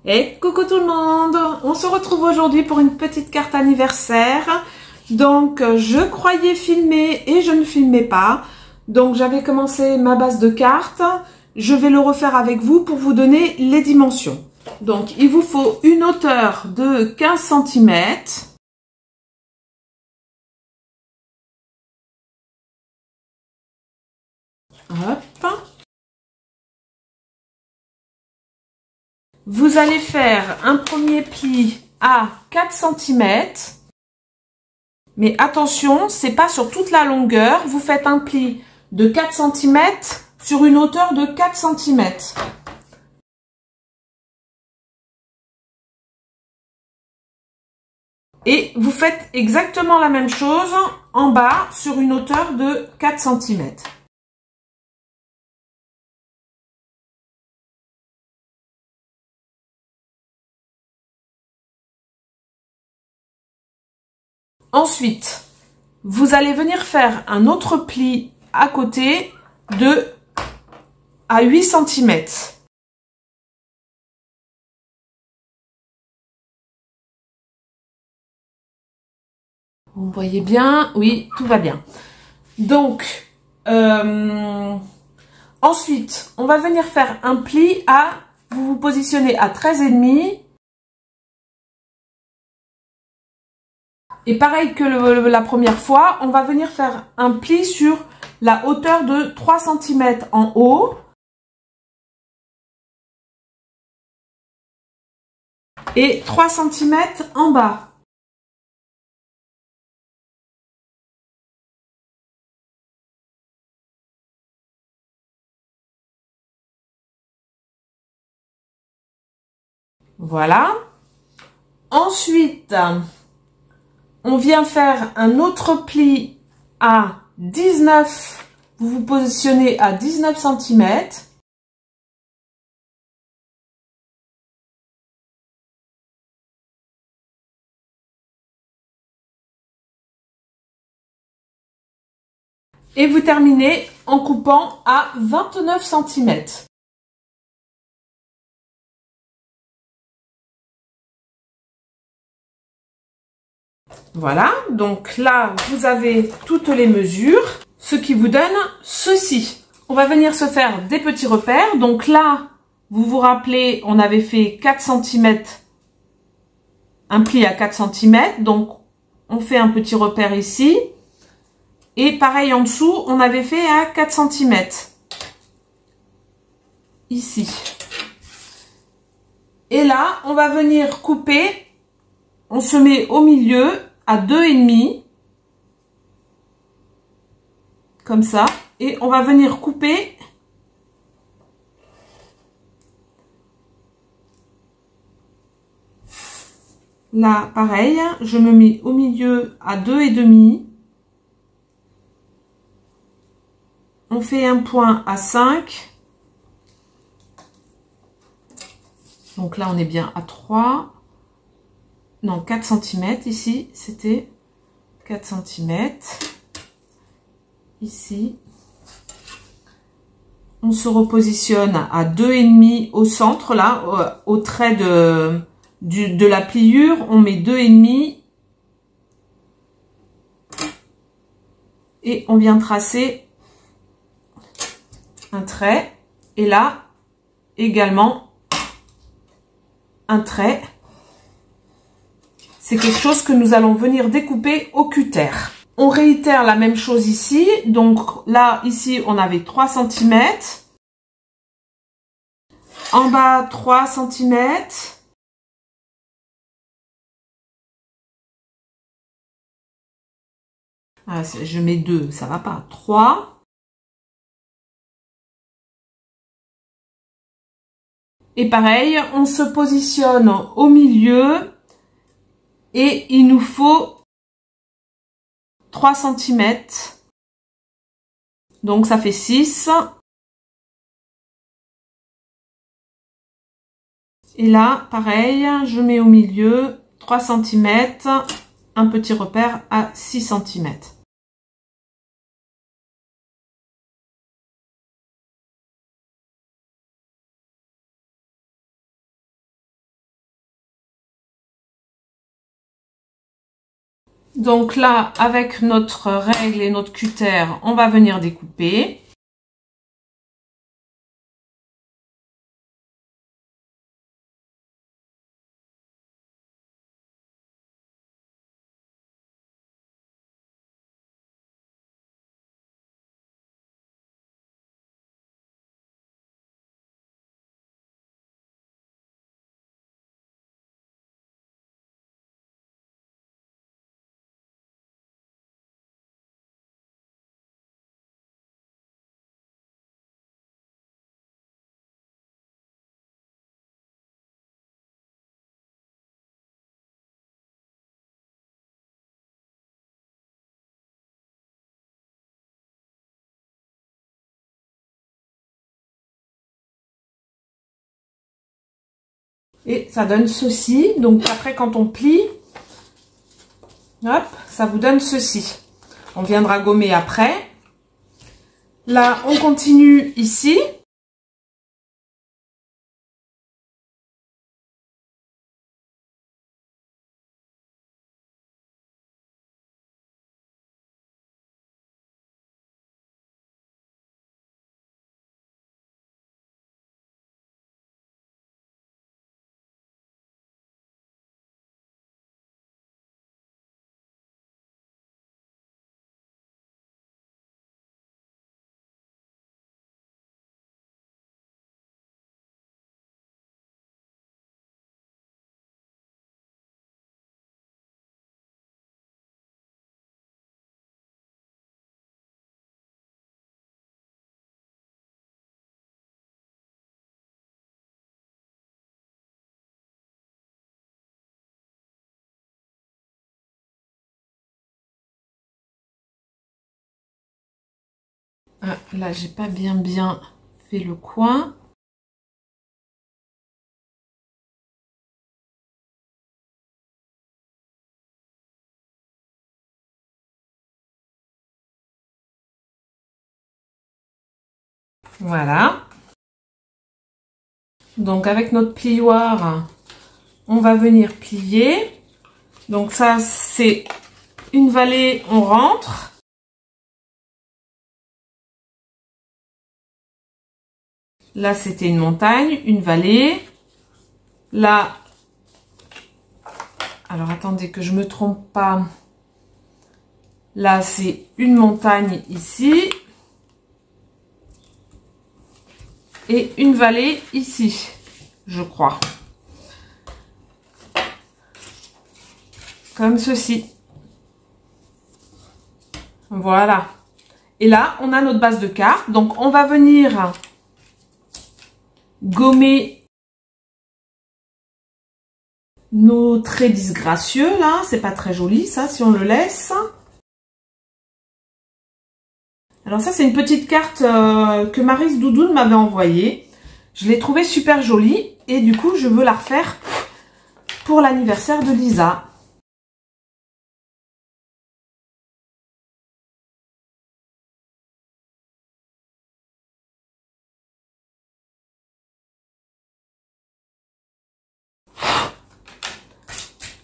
Et coucou tout le monde, on se retrouve aujourd'hui pour une petite carte anniversaire. Donc je croyais filmer et je ne filmais pas. Donc j'avais commencé ma base de cartes. Je vais le refaire avec vous pour vous donner les dimensions. Donc il vous faut une hauteur de 15 cm. Hop. Vous allez faire un premier pli à 4 cm. Mais attention, c'est pas sur toute la longueur. Vous faites un pli de 4 cm sur une hauteur de 4 cm. Et vous faites exactement la même chose en bas sur une hauteur de 4 cm. Ensuite, vous allez venir faire un autre pli à côté à 8 cm. Vous voyez bien? Oui, tout va bien. Donc, ensuite, on va venir faire un pli vous vous positionnez à 13,5. Et pareil que la première fois, on va venir faire un pli sur la hauteur de 3 cm en haut. Et 3 cm en bas. Voilà. Ensuite, on vient faire un autre pli à 19. Vous vous positionnez à 19 cm. Et vous terminez en coupant à 29 cm. Voilà, donc là, vous avez toutes les mesures, ce qui vous donne ceci. On va venir se faire des petits repères. Donc là, vous vous rappelez, on avait fait 4 cm, un pli à 4 cm. Donc, on fait un petit repère ici. Et pareil en dessous, on avait fait à 4 cm. Ici. Et là, on va venir couper. On se met au milieu à 2,5. Comme ça. Et on va venir couper. Là, pareil, je me mets au milieu à 2,5. On fait un point à 5. Donc là, on est bien à 3. Non, 4 cm ici, c'était 4 cm. Ici. On se repositionne à 2,5 au centre, là, au trait de la pliure. On met 2,5. Et on vient tracer un trait. Et là, également, un trait. C'est quelque chose que nous allons venir découper au cutter. On réitère la même chose ici. Donc là, ici, on avait 3 cm. En bas, 3 cm. Ah, je mets 2, ça va pas. 3. Et pareil, on se positionne au milieu. Et il nous faut 3 cm. Donc ça fait 6. Et là, pareil, je mets au milieu 3 cm, un petit repère à 6 cm. Donc là, avec notre règle et notre cutter, on va venir découper. Et ça donne ceci. Donc après, quand on plie, hop, ça vous donne ceci. On viendra gommer après. Là, on continue ici. Ah, là, j'ai pas bien fait le coin. Voilà. Donc avec notre plioir, on va venir plier. Donc ça, c'est une vallée, on rentre. Là, c'était une montagne, une vallée. Là, alors attendez que je me trompe pas. Là, c'est une montagne ici. Et une vallée ici, je crois. Comme ceci. Voilà. Et là, on a notre base de carte. Donc, on va venir gommer nos traits disgracieux, là. C'est pas très joli, ça, si on le laisse. Alors ça, c'est une petite carte que Maryse Doudoune m'avait envoyée. Je l'ai trouvée super jolie. Et du coup, je veux la refaire pour l'anniversaire de Lisa.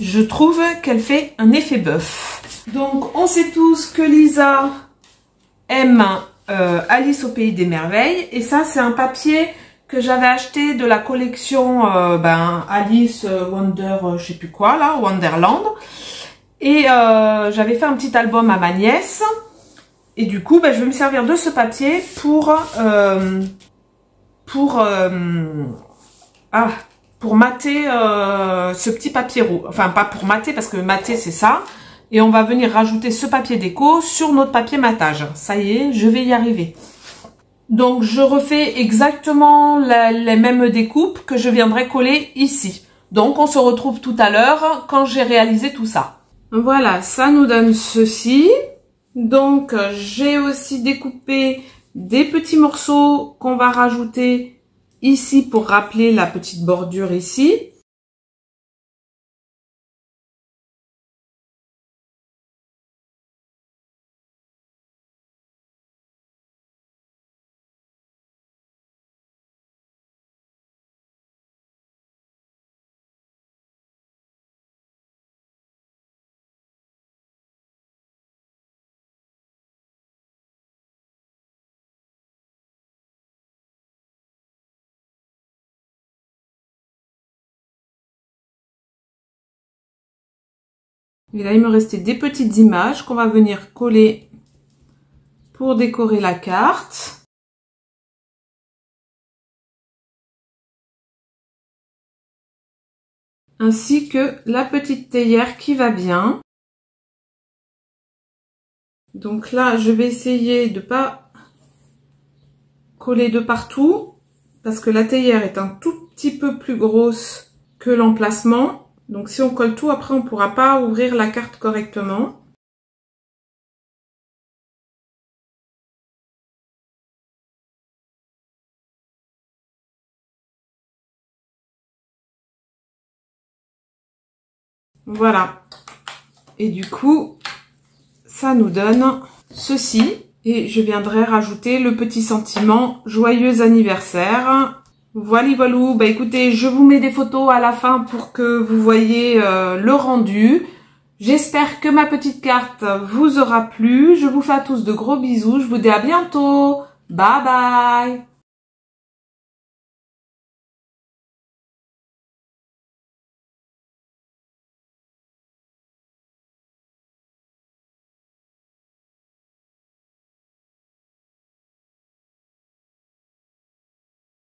Je trouve qu'elle fait un effet bœuf. Donc, on sait tous que Lisa aime Alice au Pays des Merveilles. Et ça, c'est un papier que j'avais acheté de la collection Alice Wonder, je sais plus quoi, là, Wonderland. Et j'avais fait un petit album à ma nièce. Et du coup, je vais me servir de ce papier pour mater ce petit papier roux. Enfin, pas pour mater, parce que mater, c'est ça. Et on va venir rajouter ce papier déco sur notre papier matage. Ça y est, je vais y arriver. Donc, je refais exactement les mêmes découpes que je viendrai coller ici. Donc, on se retrouve tout à l'heure quand j'ai réalisé tout ça. Voilà, ça nous donne ceci. Donc, j'ai aussi découpé des petits morceaux qu'on va rajouter ici pour rappeler la petite bordure ici. Et là, il me restait des petites images qu'on va venir coller pour décorer la carte. Ainsi que la petite théière qui va bien. Donc là, je vais essayer de pas coller de partout parce que la théière est un tout petit peu plus grosse que l'emplacement. Donc si on colle tout, après on pourra pas ouvrir la carte correctement. Voilà. Et du coup, ça nous donne ceci. Et je viendrai rajouter le petit sentiment joyeux anniversaire. Voilà, voilou. Bah écoutez, je vous mets des photos à la fin pour que vous voyez le rendu. J'espère que ma petite carte vous aura plu. Je vous fais à tous de gros bisous. Je vous dis à bientôt. Bye bye.